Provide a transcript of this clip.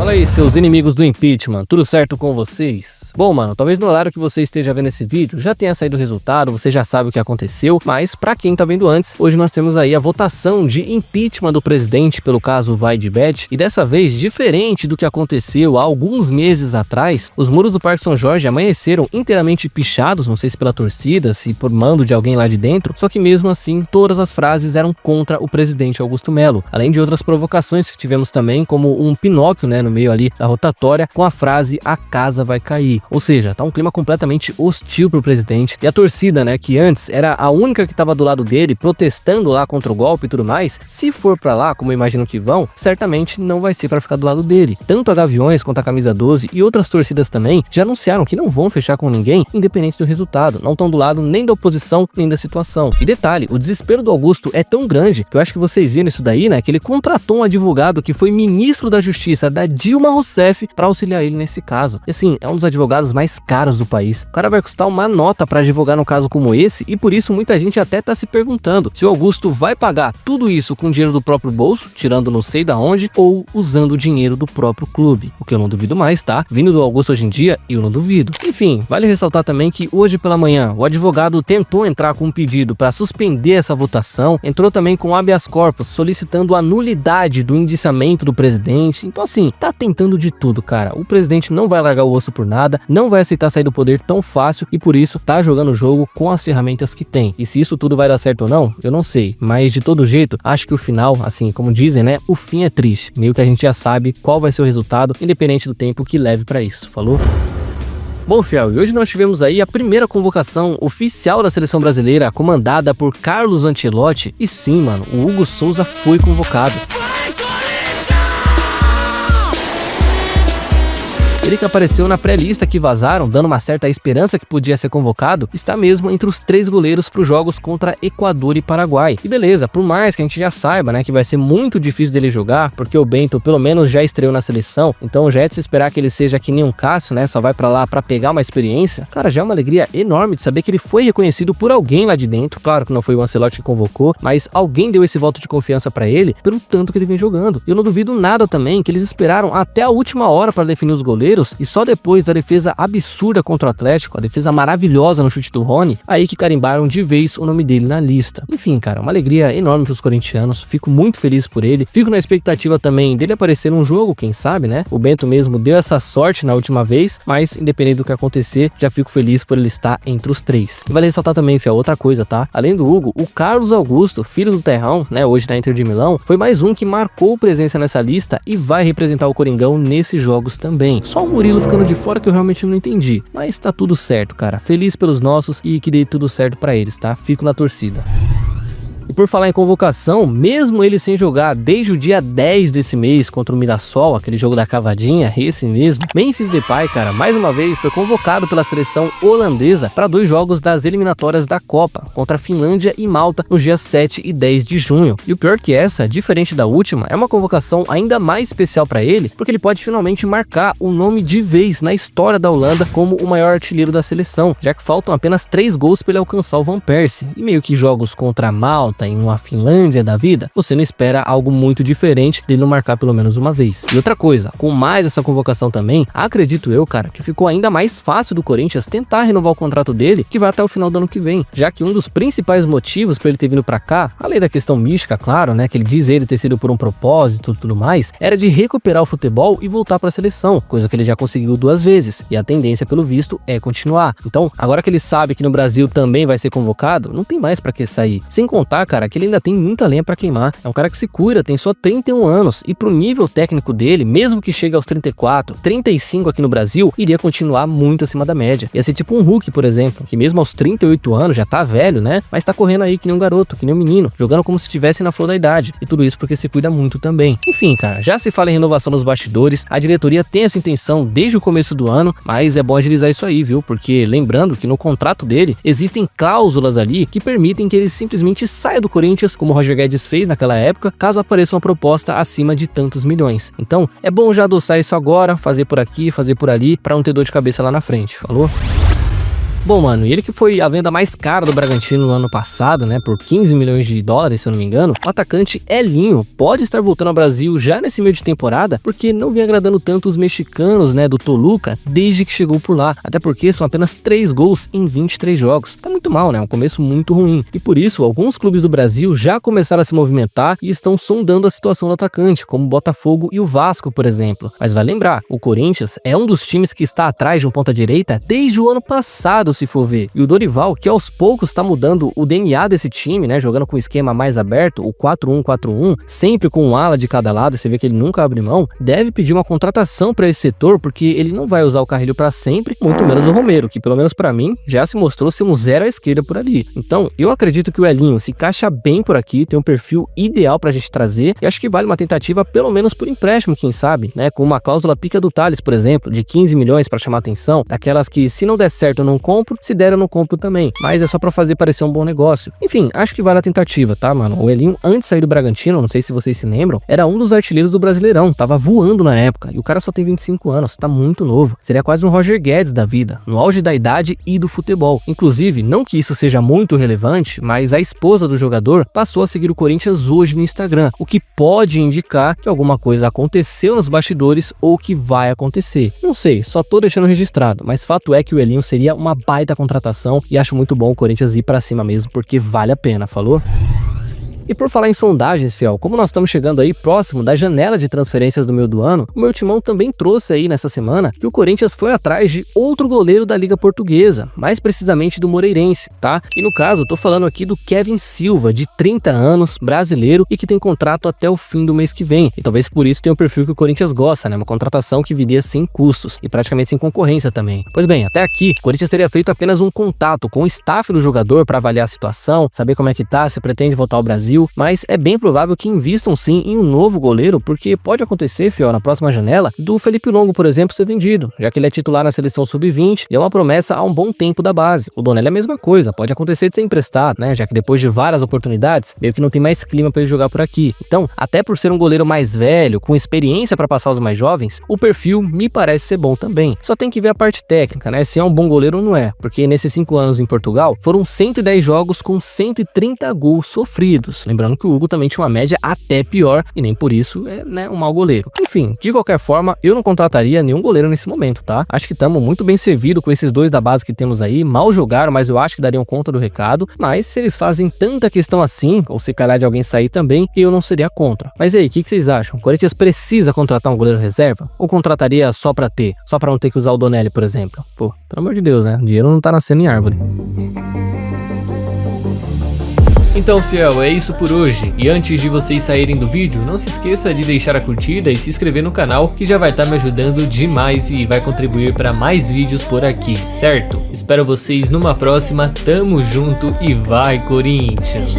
Fala aí, seus inimigos do impeachment, tudo certo com vocês? Bom, mano, talvez no horário que você esteja vendo esse vídeo já tenha saído o resultado, você já sabe o que aconteceu, mas pra quem tá vendo antes, hoje nós temos aí a votação de impeachment do presidente pelo caso Vai de Bet, e dessa vez, diferente do que aconteceu há alguns meses atrás, os muros do Parque São Jorge amanheceram inteiramente pichados, não sei se pela torcida, se por mando de alguém lá de dentro, só que mesmo assim, todas as frases eram contra o presidente Augusto Melo, além de outras provocações que tivemos também, como um Pinóquio, né, no meio ali da rotatória, com a frase "a casa vai cair", ou seja, tá um clima completamente hostil pro presidente, e a torcida, né, que antes era a única que tava do lado dele, protestando lá contra o golpe e tudo mais, se for pra lá, como eu imagino que vão, certamente não vai ser pra ficar do lado dele. Tanto a Gaviões quanto a Camisa 12 e outras torcidas também já anunciaram que não vão fechar com ninguém, independente do resultado, não estão do lado nem da oposição, nem da situação. E detalhe, o desespero do Augusto é tão grande, que eu acho que vocês viram isso daí, né, que ele contratou um advogado que foi ministro da Justiça da Dilma Rousseff para auxiliar ele nesse caso. E assim, é um dos advogados mais caros do país. O cara vai custar uma nota para advogar num caso como esse, e por isso muita gente até tá se perguntando se o Augusto vai pagar tudo isso com dinheiro do próprio bolso, tirando não sei da onde, ou usando o dinheiro do próprio clube. O que eu não duvido mais, tá? Vindo do Augusto hoje em dia, eu não duvido. Enfim, vale ressaltar também que hoje pela manhã, o advogado tentou entrar com um pedido para suspender essa votação, entrou também com habeas corpus, solicitando a nulidade do indiciamento do presidente. Então assim, tá tentando de tudo, cara. O presidente não vai largar o osso por nada, não vai aceitar sair do poder tão fácil e por isso tá jogando o jogo com as ferramentas que tem. E se isso tudo vai dar certo ou não, eu não sei. Mas de todo jeito, acho que o final, assim, como dizem, né, o fim é triste. Meio que a gente já sabe qual vai ser o resultado, independente do tempo que leve pra isso. Falou? Bom, fiel, e hoje nós tivemos aí a primeira convocação oficial da seleção brasileira, comandada por Carlos Ancelotti, e sim, mano, o Hugo Souza foi convocado. Ele que apareceu na pré-lista que vazaram, dando uma certa esperança que podia ser convocado, está mesmo entre os 3 goleiros para os jogos contra Equador e Paraguai. E beleza, por mais que a gente já saiba, né, que vai ser muito difícil dele jogar, porque o Bento pelo menos já estreou na seleção, então já é de se esperar que ele seja que nem um Cássio, né, só vai para lá para pegar uma experiência. Cara, já é uma alegria enorme de saber que ele foi reconhecido por alguém lá de dentro. Claro que não foi o Ancelotti que convocou, mas alguém deu esse voto de confiança para ele pelo tanto que ele vem jogando. Eu não duvido nada também que eles esperaram até a última hora para definir os goleiros, e só depois da defesa absurda contra o Atlético, a defesa maravilhosa no chute do Rony, aí que carimbaram de vez o nome dele na lista. Enfim, cara, uma alegria enorme pros corintianos, fico muito feliz por ele, fico na expectativa também dele aparecer num jogo, quem sabe, né? O Bento mesmo deu essa sorte na última vez, mas independente do que acontecer, já fico feliz por ele estar entre os 3. E vale ressaltar também, fiel, outra coisa, tá? Além do Hugo, o Carlos Augusto, filho do Terrão, né, hoje na Inter de Milão, foi mais um que marcou presença nessa lista e vai representar o Coringão nesses jogos também. Só o Murilo ficando de fora que eu realmente não entendi, mas tá tudo certo, cara. Feliz pelos nossos e que dê tudo certo pra eles, tá? Fico na torcida. E por falar em convocação, mesmo ele sem jogar desde o dia 10 desse mês contra o Mirassol, aquele jogo da cavadinha, esse mesmo, Memphis Depay, cara, mais uma vez foi convocado pela seleção holandesa para 2 jogos das eliminatórias da Copa, contra a Finlândia e Malta, nos dias 7 e 10 de junho. E o pior que essa, diferente da última, é uma convocação ainda mais especial para ele, porque ele pode finalmente marcar o nome de vez na história da Holanda como o maior artilheiro da seleção, já que faltam apenas 3 gols para ele alcançar o Van Persie. E meio que jogos contra a Malta, em uma Finlândia da vida, você não espera algo muito diferente dele não marcar pelo menos uma vez. E outra coisa, com mais essa convocação também, acredito eu, cara, que ficou ainda mais fácil do Corinthians tentar renovar o contrato dele, que vai até o final do ano que vem, já que um dos principais motivos para ele ter vindo pra cá, além da questão mística, claro, né, que ele diz ele ter sido por um propósito e tudo mais, era de recuperar o futebol e voltar pra seleção, coisa que ele já conseguiu 2 vezes, e a tendência, pelo visto, é continuar. Então, agora que ele sabe que no Brasil também vai ser convocado, não tem mais pra que sair. Sem contar, cara, que ele ainda tem muita lenha pra queimar. É um cara que se cuida, tem só 31 anos, e pro nível técnico dele, mesmo que chegue aos 34, 35 aqui no Brasil, iria continuar muito acima da média. Ia ser tipo um Hulk, por exemplo, que mesmo aos 38 anos já tá velho, né? Mas tá correndo aí que nem um garoto, que nem um menino, jogando como se estivesse na flor da idade. E tudo isso porque se cuida muito também. Enfim, cara, já se fala em renovação nos bastidores, a diretoria tem essa intenção desde o começo do ano, mas é bom agilizar isso aí, viu? Porque lembrando que no contrato dele existem cláusulas ali que permitem que ele simplesmente saia do Corinthians, como o Roger Guedes fez naquela época, caso apareça uma proposta acima de tantos milhões. Então, é bom já adoçar isso agora, fazer por aqui, fazer por ali, para não ter dor de cabeça lá na frente, falou? Bom, mano, e ele que foi a venda mais cara do Bragantino no ano passado, né, por 15 milhões de dólares, se eu não me engano, o atacante Elinho pode estar voltando ao Brasil já nesse meio de temporada, porque não vem agradando tanto os mexicanos, né, do Toluca, desde que chegou por lá, até porque são apenas 3 gols em 23 jogos. Tá muito mal, né, um começo muito ruim, e por isso alguns clubes do Brasil já começaram a se movimentar e estão sondando a situação do atacante, como o Botafogo e o Vasco, por exemplo. Mas vai lembrar, o Corinthians é um dos times que está atrás de um ponta-direita desde o ano passado, se for ver. E o Dorival, que aos poucos está mudando o DNA desse time, né, jogando com um esquema mais aberto, o 4-1-4-1, sempre com um ala de cada lado, você vê que ele nunca abre mão, deve pedir uma contratação para esse setor, porque ele não vai usar o Carrilho para sempre, muito menos o Romero, que pelo menos para mim já se mostrou ser um zero à esquerda por ali. Então, eu acredito que o Elinho se encaixa bem por aqui, tem um perfil ideal pra gente trazer, e acho que vale uma tentativa pelo menos por empréstimo, quem sabe, né, com uma cláusula pica do Thales, por exemplo, de 15 milhões para chamar atenção, daquelas que se não der certo eu não compro, se der eu não compro também, mas é só pra fazer parecer um bom negócio. Enfim, acho que vale a tentativa, tá, mano? O Elinho, antes de sair do Bragantino, não sei se vocês se lembram, era um dos artilheiros do Brasileirão, tava voando na época, e o cara só tem 25 anos, tá muito novo, seria quase um Roger Guedes da vida, no auge da idade e do futebol. Inclusive, não que isso seja muito relevante, mas a esposa do jogador passou a seguir o Corinthians hoje no Instagram, o que pode indicar que alguma coisa aconteceu nos bastidores ou que vai acontecer. Não sei, só tô deixando registrado, mas fato é que o Elinho seria uma baita contratação e acho muito bom o Corinthians ir pra cima mesmo, porque vale a pena, falou? E por falar em sondagens, fiel, como nós estamos chegando aí próximo da janela de transferências do meio do ano, o meu timão também trouxe aí nessa semana que o Corinthians foi atrás de outro goleiro da Liga Portuguesa, mais precisamente do Moreirense, tá? E no caso, eu tô falando aqui do Kevin Silva, de 30 anos, brasileiro e que tem contrato até o fim do mês que vem. E talvez por isso tenha o perfil que o Corinthians gosta, né? Uma contratação que viria sem custos e praticamente sem concorrência também. Pois bem, até aqui, o Corinthians teria feito apenas um contato com o staff do jogador para avaliar a situação, saber como é que tá, se pretende voltar ao Brasil, mas é bem provável que invistam sim em um novo goleiro, porque pode acontecer, fiel, na próxima janela, do Felipe Longo, por exemplo, ser vendido, já que ele é titular na seleção sub-20 e é uma promessa há um bom tempo da base. O Donelli é a mesma coisa, pode acontecer de ser emprestado, né, já que depois de várias oportunidades, meio que não tem mais clima para ele jogar por aqui. Então, até por ser um goleiro mais velho, com experiência para passar os mais jovens, o perfil me parece ser bom também. Só tem que ver a parte técnica, né, se é um bom goleiro ou não é, porque nesses 5 anos em Portugal, foram 110 jogos com 130 gols sofridos. Lembrando que o Hugo também tinha uma média até pior e nem por isso é, né, um mau goleiro. Enfim, de qualquer forma, eu não contrataria nenhum goleiro nesse momento, tá? Acho que estamos muito bem servidos com esses dois da base que temos aí. Mal jogaram, mas eu acho que dariam conta do recado. Mas se eles fazem tanta questão assim, ou se calhar de alguém sair também, eu não seria contra. Mas e aí, o que vocês acham? O Corinthians precisa contratar um goleiro reserva? Ou contrataria só pra ter? Só pra não ter que usar o Donelli, por exemplo? Pô, pelo amor de Deus, né? O dinheiro não tá nascendo em árvore. Então, fiel, é isso por hoje. E antes de vocês saírem do vídeo, não se esqueça de deixar a curtida e se inscrever no canal, que já vai estar me ajudando demais e vai contribuir para mais vídeos por aqui, certo? Espero vocês numa próxima, tamo junto e vai, Corinthians!